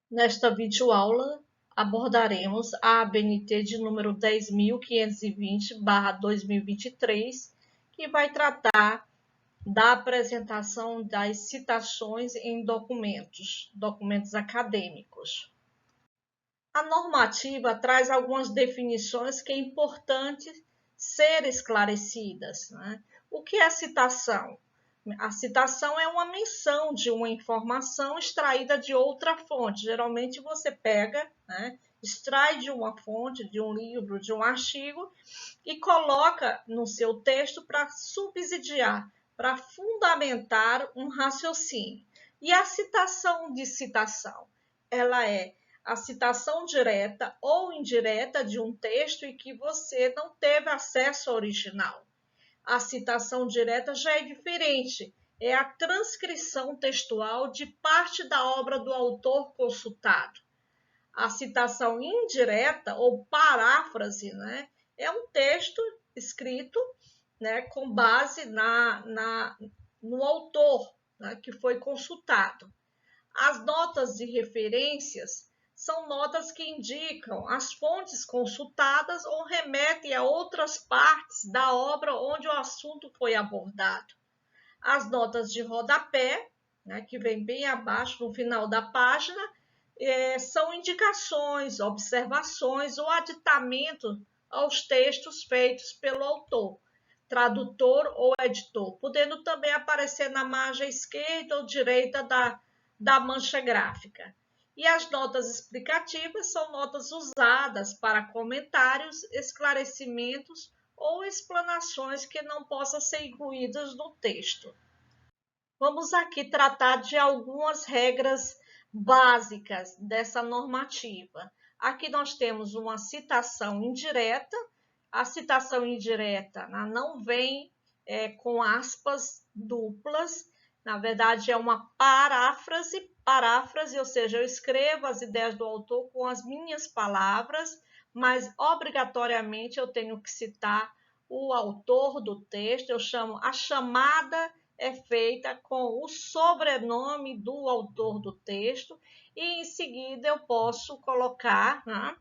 Nesta videoaula, abordaremos a ABNT de número 10.520/2023, que vai tratar da apresentação das citações em documentos acadêmicos. A normativa traz algumas definições que é importante ser esclarecidas, né? O que é citação? A citação é uma menção de uma informação extraída de outra fonte. Geralmente você pega, né, extrai de uma fonte, de um livro, de um artigo e coloca no seu texto para subsidiar, para fundamentar um raciocínio. E a citação de citação, ela é a citação direta ou indireta de um texto em que você não teve acesso ao original. A citação direta já é diferente, é a transcrição textual de parte da obra do autor consultado. A citação indireta ou paráfrase, né, é um texto escrito, né, com base no autor, né, que foi consultado. As notas de referências são notas que indicam as fontes consultadas ou remetem a outras partes da obra onde o assunto foi abordado. As notas de rodapé, né, que vem bem abaixo, no final da página, são indicações, observações ou aditamento aos textos feitos pelo autor, tradutor ou editor, podendo também aparecer na margem esquerda ou direita da mancha gráfica. E as notas explicativas são notas usadas para comentários, esclarecimentos ou explanações que não possam ser incluídas no texto. Vamos aqui tratar de algumas regras básicas dessa normativa. Aqui nós temos uma citação indireta. A citação indireta não vem com aspas duplas, na verdade é uma paráfrase, ou seja, eu escrevo as ideias do autor com as minhas palavras, mas obrigatoriamente eu tenho que citar o autor do texto. Eu chamo a chamada é feita com o sobrenome do autor do texto e em seguida eu posso colocar, né,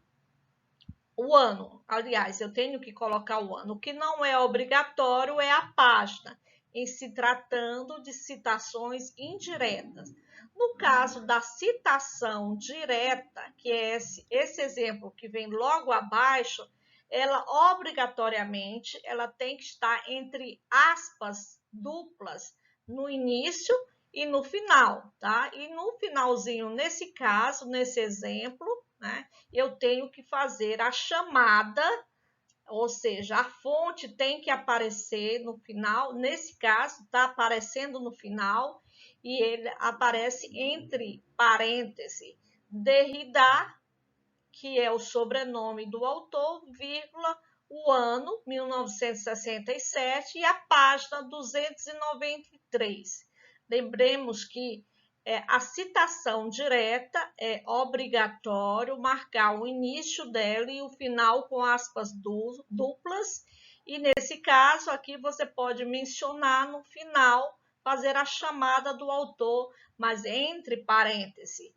o ano. Aliás, eu tenho que colocar o ano. O que não é obrigatório é a página, em se tratando de citações indiretas. No caso da citação direta, que é esse exemplo que vem logo abaixo, ela obrigatoriamente ela tem que estar entre aspas duplas no início e no final, tá? E no finalzinho, nesse caso, nesse exemplo, né, eu tenho que fazer a chamada, ou seja, a fonte tem que aparecer no final. Nesse caso, está aparecendo no final e ele aparece entre parênteses. Derrida, que é o sobrenome do autor, vírgula, o ano, 1967, e a página 293. Lembremos que a citação direta é obrigatório marcar o início dela e o final com aspas duplas, e nesse caso aqui você pode mencionar no final, fazer a chamada do autor, mas entre parênteses.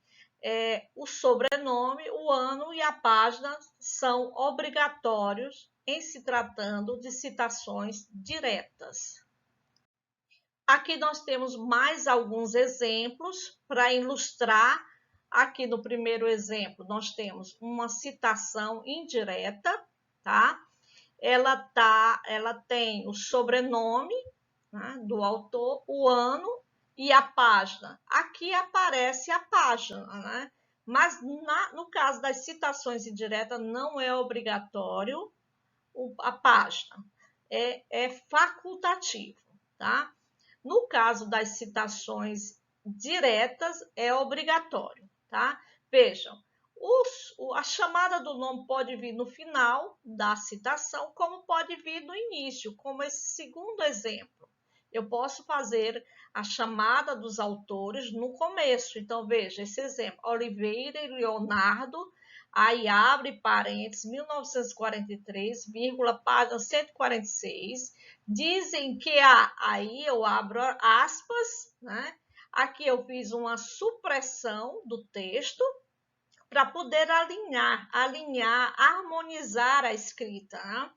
O sobrenome, o ano e a página são obrigatórios em se tratando de citações diretas. Aqui nós temos mais alguns exemplos para ilustrar. Aqui no primeiro exemplo, nós temos uma citação indireta, tá? Ela tem o sobrenome, né, do autor, o ano e a página. Aqui aparece a página, né? Mas no caso das citações indiretas, não é obrigatório a página, é facultativo, tá? No caso das citações diretas, é obrigatório, tá? Vejam, a chamada do nome pode vir no final da citação, como pode vir no início, como esse segundo exemplo. Eu posso fazer a chamada dos autores no começo. Então, veja esse exemplo: Oliveira e Leonardo, aí abre parênteses, 1943, vírgula, página 146. Dizem que aí eu abro aspas, né? Aqui eu fiz uma supressão do texto, para poder alinhar, harmonizar a escrita, né?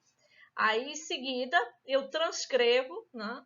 Aí, em seguida, eu transcrevo, né,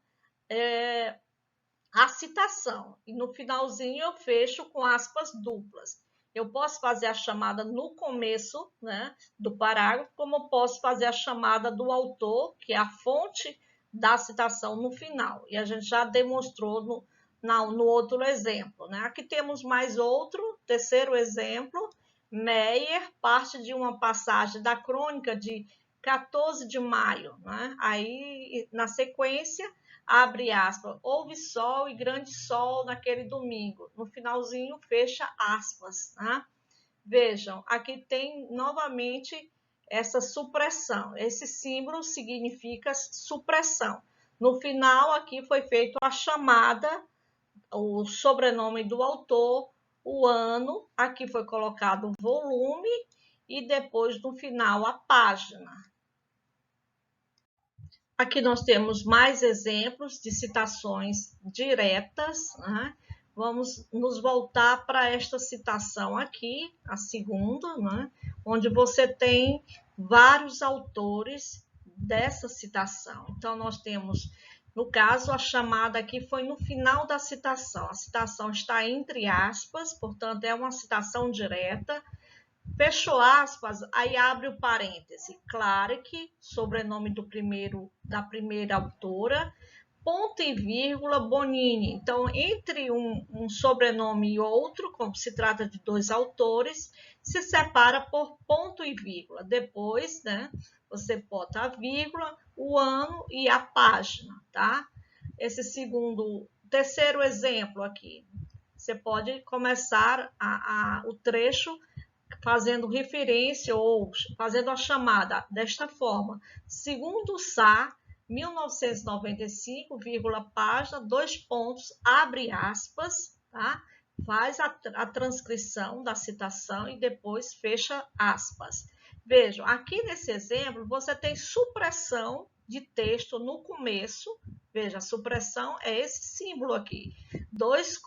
a citação e no finalzinho eu fecho com aspas duplas. Eu posso fazer a chamada no começo, né, do parágrafo, como eu posso fazer a chamada do autor, que é a fonte da citação, no final. E a gente já demonstrou no outro exemplo, né? Aqui temos mais outro, terceiro exemplo. Meyer parte de uma passagem da crônica de 14 de maio, né? Aí, na sequência, abre aspas, houve sol e grande sol naquele domingo. No finalzinho, fecha aspas, né? Vejam, aqui tem novamente essa supressão. Esse símbolo significa supressão. No final, aqui foi feita a chamada, o sobrenome do autor, o ano, aqui foi colocado o volume e depois, no final, a página. Aqui nós temos mais exemplos de citações diretas, né? Vamos nos voltar para esta citação aqui, a segunda, né? Onde você tem vários autores dessa citação. Então, nós temos, no caso, a chamada aqui foi no final da citação. A citação está entre aspas, portanto, é uma citação direta. Fechou aspas, aí abre o parêntese. Clarke, sobrenome da primeira autora, ponto e vírgula, Bonini. Então, entre um sobrenome e outro, como se trata de dois autores, se separa por ponto e vírgula. Depois, né, você bota a vírgula, o ano e a página, tá? Esse terceiro exemplo aqui. Você pode começar o trecho fazendo referência ou fazendo a chamada desta forma. Segundo Sá, 1995, página, 2 pontos, abre aspas, tá? Faz a transcrição da citação e depois fecha aspas. Vejam, aqui nesse exemplo, você tem supressão de texto no começo. Veja, a supressão é esse símbolo aqui. Dois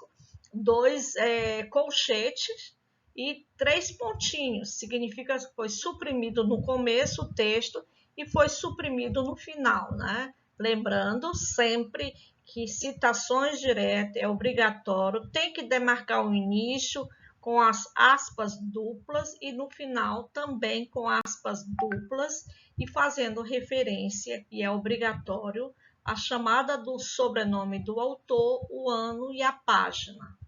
colchetes e 3 pontinhos, significa que foi suprimido no começo o texto e foi suprimido no final, né? Lembrando sempre que citações diretas é obrigatório, tem que demarcar o início com as aspas duplas e no final também com aspas duplas e fazendo referência, e é obrigatório, a chamada do sobrenome do autor, o ano e a página.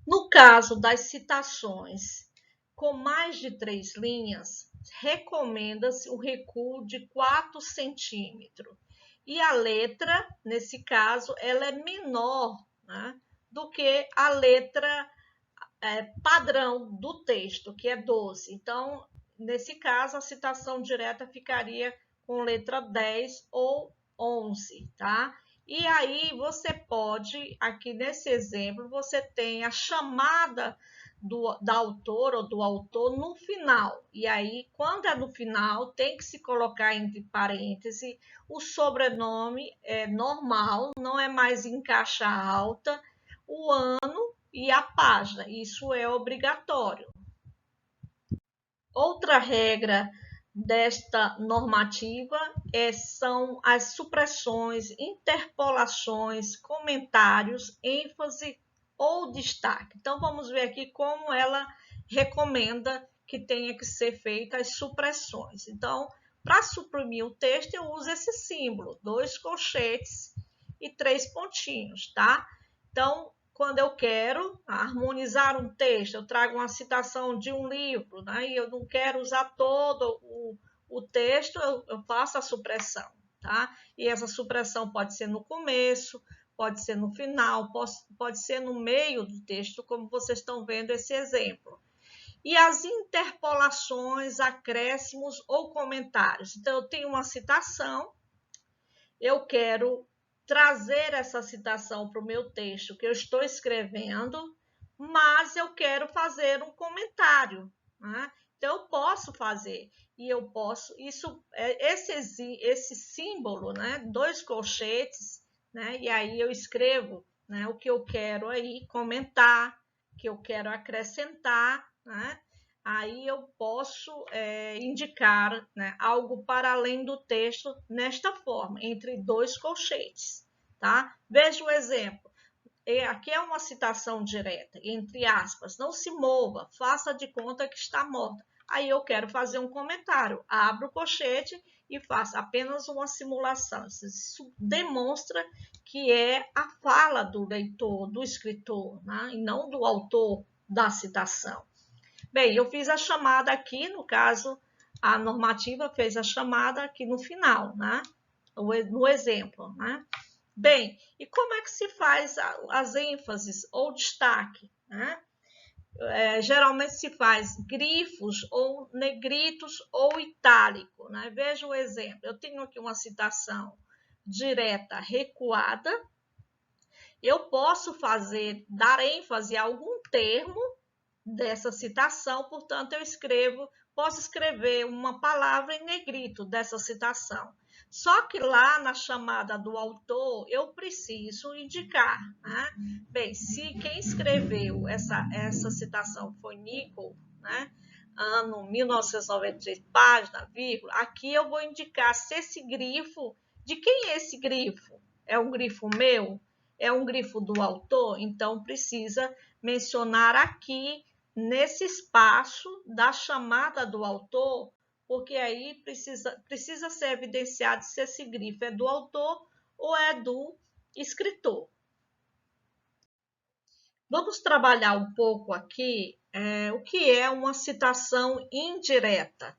No caso das citações com mais de 3 linhas, recomenda-se o recuo de 4 centímetros. E a letra, nesse caso, ela é menor, né, do que a letra padrão do texto, que é 12. Então, nesse caso, a citação direta ficaria com letra 10 ou 11, tá? E aí você pode, aqui nesse exemplo, você tem a chamada da autora ou do autor no final. E aí, quando é no final, tem que se colocar entre parênteses, o sobrenome é normal, não é mais em caixa alta, o ano e a página. Isso é obrigatório. Outra regra desta normativa são as supressões, interpolações, comentários, ênfase ou destaque. Então, vamos ver aqui como ela recomenda que tenha que ser feita as supressões. Então, para suprimir o texto, eu uso esse símbolo, 2 colchetes e 3 pontinhos, tá? Então, quando eu quero harmonizar um texto, eu trago uma citação de um livro, né? E eu não quero usar todo o texto, eu faço a supressão, tá? E essa supressão pode ser no começo, pode ser no final, pode ser no meio do texto, como vocês estão vendo esse exemplo. E as interpolações, acréscimos ou comentários. Então, eu tenho uma citação, eu quero trazer essa citação para o meu texto que eu estou escrevendo, mas eu quero fazer um comentário, né? Então, eu posso fazer, e eu posso, esse símbolo, né? 2 colchetes, né? E aí eu escrevo, né, o que eu quero aí comentar, que eu quero acrescentar, né? Aí eu posso indicar, né, algo para além do texto nesta forma, entre dois colchetes, tá? Veja o exemplo. Aqui é uma citação direta, entre aspas, não se mova, faça de conta que está morta. Aí eu quero fazer um comentário, abro o colchete e faço apenas uma simulação. Isso demonstra que é a fala do leitor, do escritor, né? E não do autor da citação. Bem, eu fiz a chamada aqui, no caso, a normativa fez a chamada aqui no final, né? No exemplo, né? Bem, e como é que se faz as ênfases ou destaque, né? Geralmente se faz grifos ou negritos ou itálico, né? Veja o exemplo. Eu tenho aqui uma citação direta recuada. Eu posso dar ênfase a algum termo dessa citação, portanto, posso escrever uma palavra em negrito dessa citação. Só que lá na chamada do autor, eu preciso indicar, né? Bem, se quem escreveu essa citação foi Nicholl, né? Ano 1993, página, vírgula, aqui eu vou indicar se esse grifo, de quem é esse grifo? É um grifo meu? É um grifo do autor? Então, precisa mencionar aqui nesse espaço da chamada do autor, porque aí precisa ser evidenciado se esse grifo é do autor ou é do escritor. Vamos trabalhar um pouco aqui o que é uma citação indireta.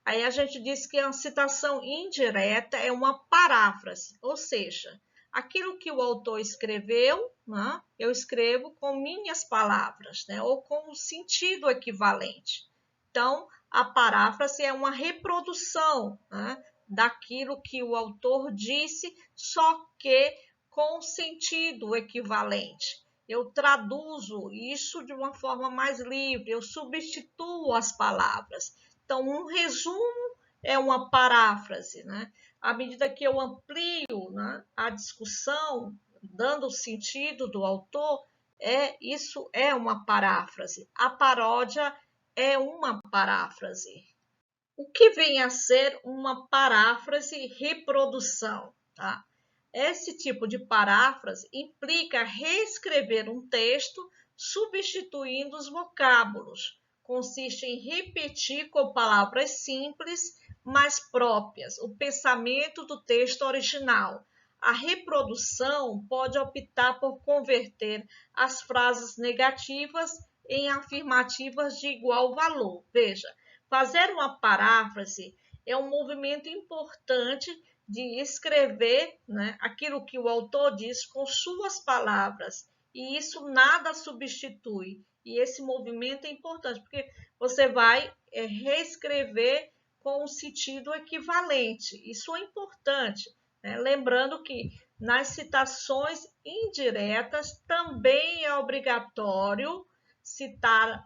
Aí a gente diz que a citação indireta é uma paráfrase, ou seja, aquilo que o autor escreveu, né, eu escrevo com minhas palavras, né, ou com o sentido equivalente. Então, a paráfrase é uma reprodução, né, daquilo que o autor disse, só que com sentido equivalente. Eu traduzo isso de uma forma mais livre, eu substituo as palavras. Então, um resumo é uma paráfrase, né? À medida que eu amplio, né, a discussão, dando o sentido do autor, isso é uma paráfrase. A paródia é uma paráfrase. O que vem a ser uma paráfrase reprodução, tá? Esse tipo de paráfrase implica reescrever um texto substituindo os vocábulos. Consiste em repetir com palavras simples, mas próprias, o pensamento do texto original. A reprodução pode optar por converter as frases negativas em afirmativas de igual valor. Veja, fazer uma paráfrase é um movimento importante de escrever, né, aquilo que o autor diz com suas palavras, e isso nada substitui. E esse movimento é importante, porque você vai reescrever com um sentido equivalente. Isso é importante, né? Lembrando que nas citações indiretas também é obrigatório citar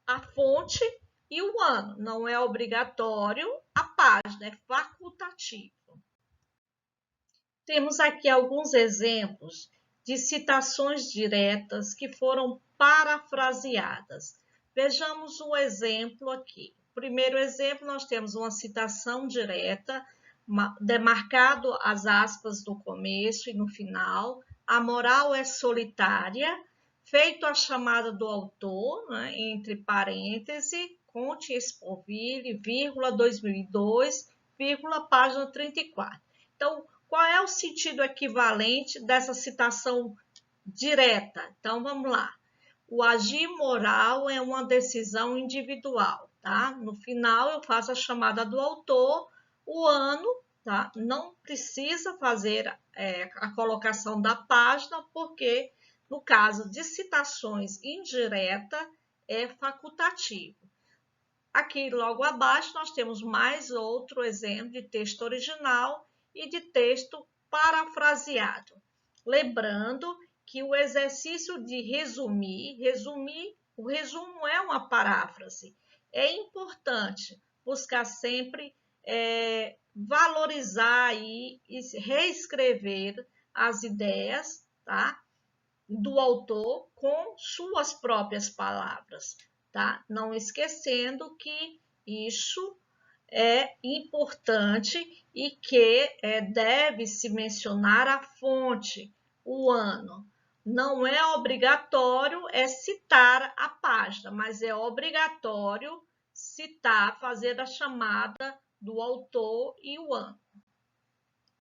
a fonte e o ano. Não é obrigatório a página, é facultativo. Temos aqui alguns exemplos de citações diretas que foram parafraseadas. Vejamos um exemplo aqui. Primeiro exemplo, nós temos uma citação direta, demarcado as aspas no começo e no final. A moral é solitária, feito a chamada do autor, né, entre parênteses, Conte Espoville, vírgula, 2002, vírgula, página 34. Então, qual é o sentido equivalente dessa citação direta? Então, vamos lá. O agir moral é uma decisão individual, tá? No final, eu faço a chamada do autor, o ano, tá? Não precisa fazer a colocação da página, porque no caso de citações indiretas, é facultativo. Aqui, logo abaixo, nós temos mais outro exemplo de texto original e de texto parafraseado. Lembrando que o exercício de o resumo é uma paráfrase. É importante buscar sempre valorizar e reescrever as ideias, tá? do autor com suas próprias palavras, tá? Não esquecendo que isso é importante e que deve-se mencionar a fonte, o ano. Não é obrigatório citar a página, mas é obrigatório citar, fazer a chamada do autor e o ano.